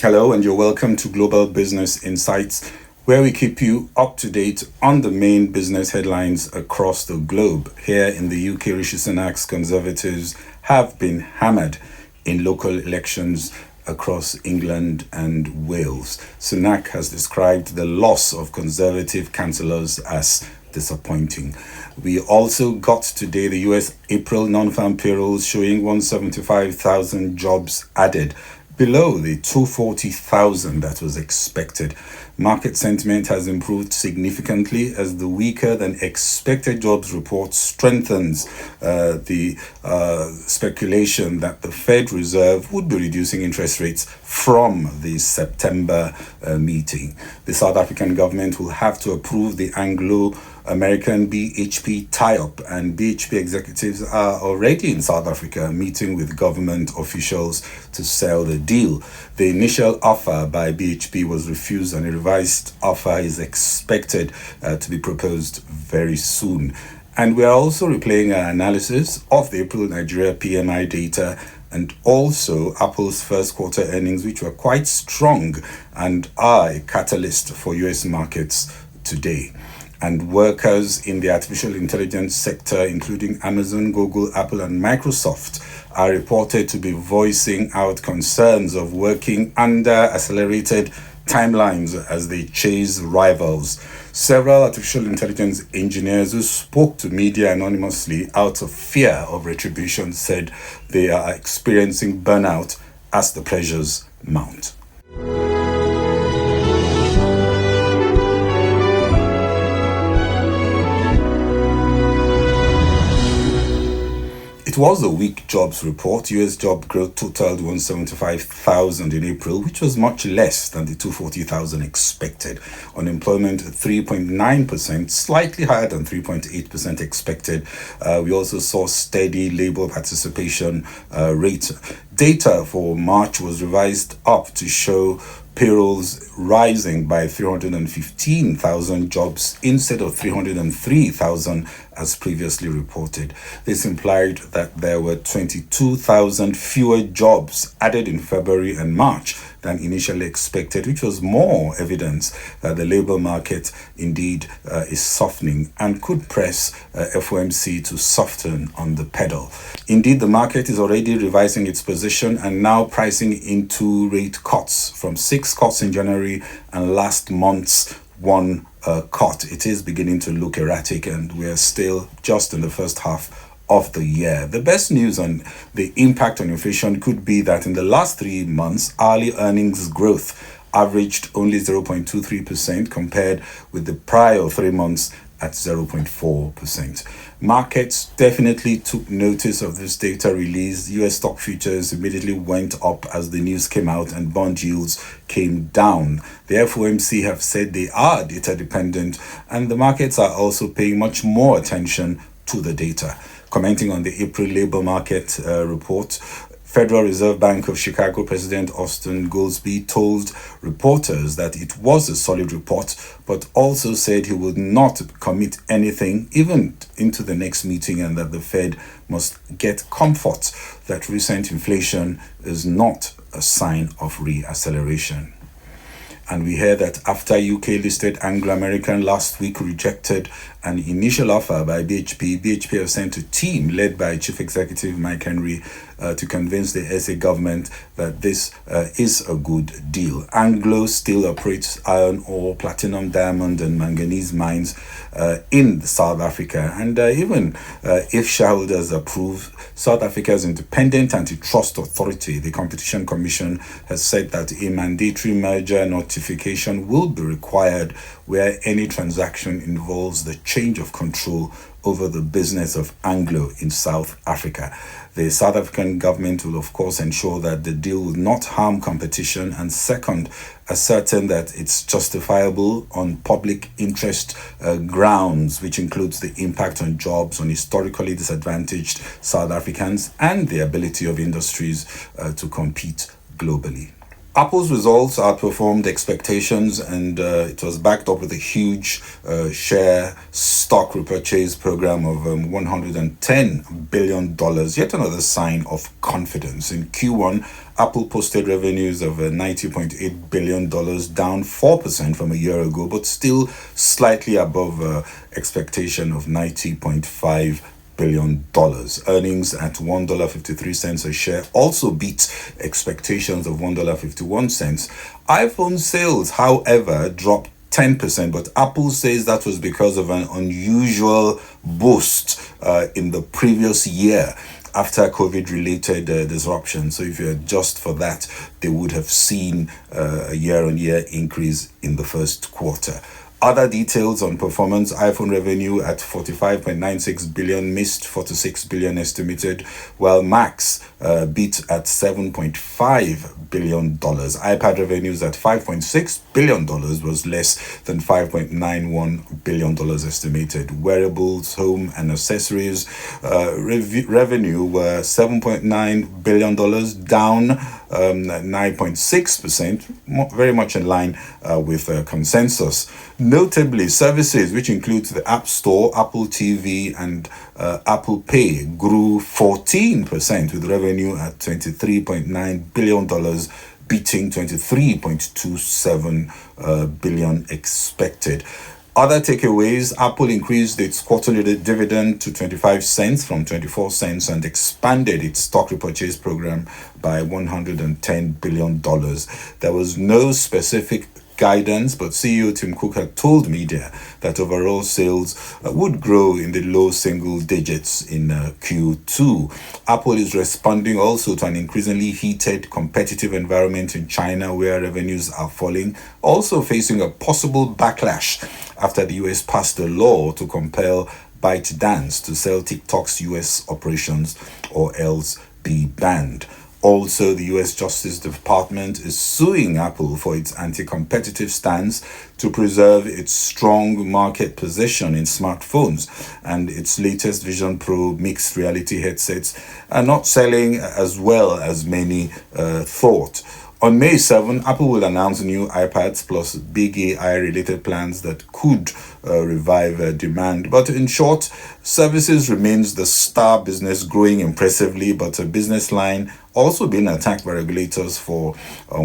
Hello, and you're welcome to Global Business Insights, where we keep you up to date on the main business headlines across the globe. Here in the UK, Rishi Sunak's Conservatives have been hammered in local elections across England and Wales. Sunak has described the loss of Conservative councillors as disappointing. We also got today the US April non-farm payrolls showing 175,000 jobs added, below the 240,000 that was expected. Market sentiment has improved significantly as the weaker than expected jobs report strengthens the speculation that the Fed Reserve would be reducing interest rates from the September meeting. The South African government will have to approve the Anglo-American BHP tie-up, and BHP executives are already in South Africa meeting with government officials to sell the deal. The initial offer by BHP was refused, and a revised offer is expected to be proposed very soon. And we are also replaying our analysis of the April Nigerian PMI data and also Apple's first quarter earnings, which were quite strong and are a catalyst for US markets today. And workers in the artificial intelligence sector, including Amazon, Google, Apple, and Microsoft, are reported to be voicing out concerns of working under accelerated timelines as they chase rivals. Several artificial intelligence engineers who spoke to media anonymously out of fear of retribution said they are experiencing burnout as the pressures mount. It was a weak jobs report. US job growth totaled 175,000 in April, which was much less than the 240,000 expected. Unemployment at 3.9%, slightly higher than 3.8% expected. We also saw steady labor participation rate. Data for March was revised up to show payrolls rising by 315,000 jobs instead of 303,000 as previously reported. This implied that there were 22,000 fewer jobs added in February and March than initially expected, which was more evidence that the labor market indeed is softening and could press FOMC to soften on the pedal. Indeed, the market is already revising its position and now pricing in 2 rate cuts, from 6 cuts in January and last month's 1 cut. It is beginning to look erratic, and we are still just in the first half of the year. The best news on the impact on inflation could be that in the last 3 months, hourly earnings growth averaged only 0.23% compared with the prior 3 months at 0.4%. Markets definitely took notice of this data release. US stock futures immediately went up as the news came out, and bond yields came down. The FOMC have said they are data dependent, and the markets are also paying much more attention to the data. Commenting on the April labor market report, Federal Reserve Bank of Chicago President Austin Goolsbee told reporters that it was a solid report, but also said he would not commit anything even into the next meeting, and that the Fed must get comfort that recent inflation is not a sign of reacceleration. And we hear that after UK-listed Anglo-American last week rejected an initial offer by BHP have sent a team led by Chief Executive Mike Henry to convince the SA government that this is a good deal. Anglo still operates iron ore, platinum, diamond, and manganese mines in South Africa. And even if shareholders approve, South Africa's independent antitrust authority, the Competition Commission, has said that a mandatory merger notification will be required where any transaction involves the change of control over the business of Anglo in South Africa. The South African government will, of course, ensure that the deal will not harm competition, and second, ascertain that it's justifiable on public interest grounds, which includes the impact on jobs on historically disadvantaged South Africans and the ability of industries to compete globally. Apple's results outperformed expectations, and it was backed up with a huge share stock repurchase program of $110 billion. Yet another sign of confidence. In Q1, Apple posted revenues of $90.8 billion, down 4% from a year ago, but still slightly above expectation of $90.5 billion. Earnings at $1.53 a share also beat expectations of $1.51. iPhone sales, however, dropped 10%, but Apple says that was because of an unusual boost in the previous year after COVID-related disruption. So if you adjust for that, they would have seen a year-on-year increase in the first quarter. Other details on performance: iPhone revenue at 45.96 billion, missed 46 billion estimated, while Macs beat at $7.5 billion. iPad revenues at $5.6 billion was less than $5.91 billion estimated. Wearables, home and accessories revenue were $7.9 billion, down 9.6%, very much in line with consensus. Notably, services, which includes the App Store, Apple TV, and Apple Pay, grew 14%, with revenue at $23.9 billion, beating $23.27 billion expected. Other takeaways: Apple increased its quarterly dividend to 25 cents from 24 cents and expanded its stock repurchase program by $110 billion. There was no specific guidance, but CEO Tim Cook had told media that overall sales would grow in the low single digits in Q2. Apple is responding also to an increasingly heated competitive environment in China, where revenues are falling, also facing a possible backlash after the US passed a law to compel ByteDance to sell TikTok's US operations or else be banned. Also, the US Justice Department is suing Apple for its anti-competitive stance to preserve its strong market position in smartphones, and its latest Vision Pro mixed reality headsets are not selling as well as many thought. On May 7, Apple will announce new iPads plus big AI-related plans that could revive demand. But in short, services remains the star business, growing impressively, but a business line also being attacked by regulators for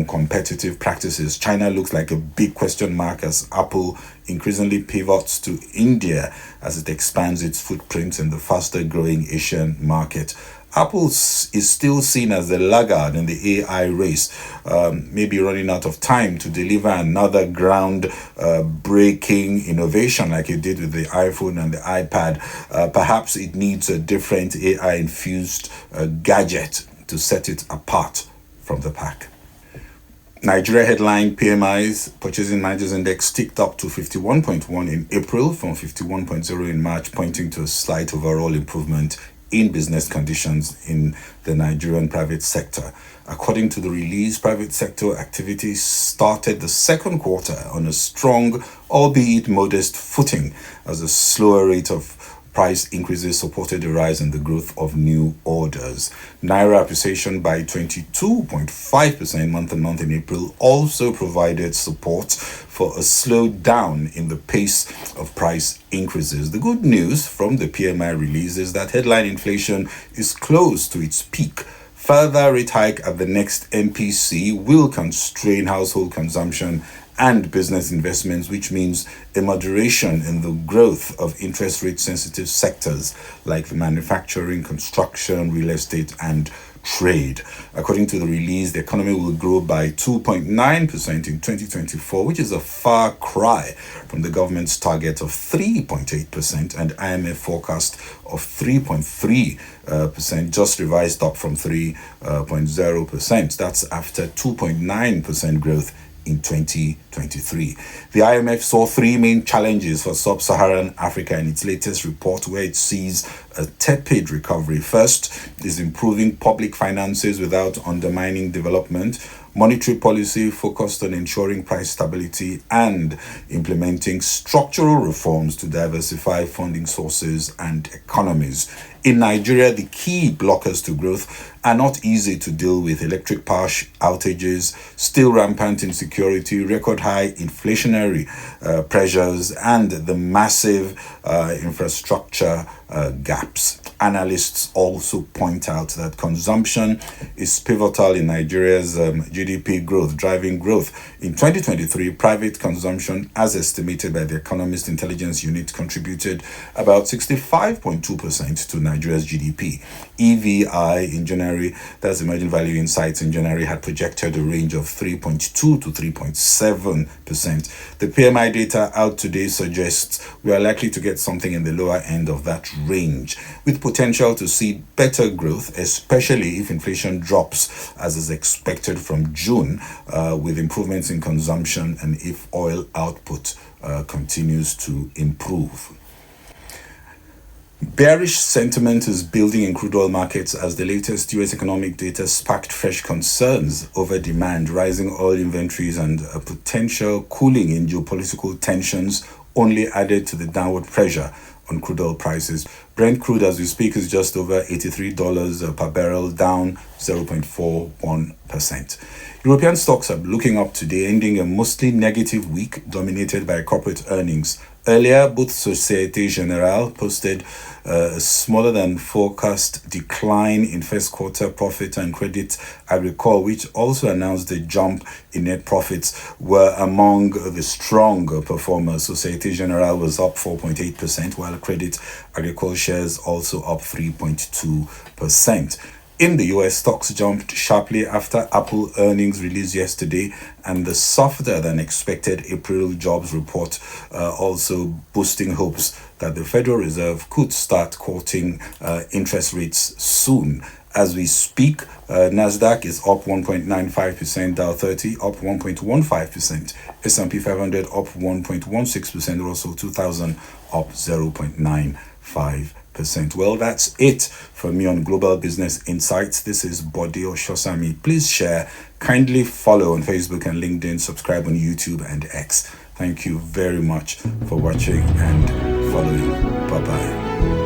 competitive practices. China looks like a big question mark as Apple increasingly pivots to India as it expands its footprint in the faster-growing Asian market. Apple is still seen as the laggard in the AI race, maybe running out of time to deliver another ground-breaking innovation like it did with the iPhone and the iPad. Perhaps it needs a different AI-infused gadget to set it apart from the pack. Nigeria headline PMI's Purchasing Managers Index ticked up to 51.1 in April from 51.0 in March, pointing to a slight overall improvement in business conditions in the Nigerian private sector. According to the release, private sector activity started the second quarter on a strong, albeit modest footing, as a slower rate of price increases supported the rise in the growth of new orders. Naira appreciation by 22.5% month-on-month in April also provided support for a slowdown in the pace of price increases. The good news from the PMI release is that headline inflation is close to its peak. Further rate hike at the next MPC will constrain household consumption and business investments, which means a moderation in the growth of interest rate sensitive sectors like the manufacturing, construction, real estate, and trade. According to the release, the economy will grow by 2.9% in 2024, which is a far cry from the government's target of 3.8% and IMF forecast of 3.3%, just revised up from 3.0%. That's after 2.9% growth in 2023. The IMF saw three main challenges for sub-Saharan Africa in its latest report, where it sees a tepid recovery. First is improving public finances without undermining development, monetary policy focused on ensuring price stability, and implementing structural reforms to diversify funding sources and economies. In Nigeria, the key blockers to growth are not easy to deal with: electric power outages, still rampant insecurity, record high inflationary pressures, and the massive infrastructure gaps. Analysts also point out that consumption is pivotal in Nigeria's GDP growth, driving growth. In 2023, private consumption, as estimated by the Economist Intelligence Unit, contributed about 65.2% to Nigeria's GDP. EVI in January, that's Emerging Value Insights in January, had projected a range of 3.2 to 3.7%. The PMI data out today suggests we are likely to get something in the lower end of that range, with potential to see better growth, especially if inflation drops as is expected from June, with improvements in consumption and if oil output continues to improve. Bearish sentiment is building in crude oil markets as the latest US economic data sparked fresh concerns over demand, rising oil inventories, and a potential cooling in geopolitical tensions only added to the downward pressure on crude oil prices. Brent crude, as we speak, is just over $83 per barrel, down 0.41%. European stocks are looking up today, ending a mostly negative week dominated by corporate earnings. Earlier, both Société Générale posted a smaller than forecast decline in first quarter profit, and Credit Agricole, which also announced a jump in net profits, were among the strong performers. Société Générale was up 4.8%, while Credit Agricole shares also up 3.2%. In the US, stocks jumped sharply after Apple earnings released yesterday, and the softer than expected April jobs report also boosting hopes that the Federal Reserve could start cutting interest rates soon. As we speak, Nasdaq is up 1.95%, Dow 30 up 1.15%, S&P 500 up 1.16%, Russell 2000 up 0.95%. Well, that's it for me on Global Business Insights. This is Bode Oshosami. Please share, kindly follow on Facebook and LinkedIn, subscribe on YouTube and X. Thank you very much for watching and following. Bye-bye.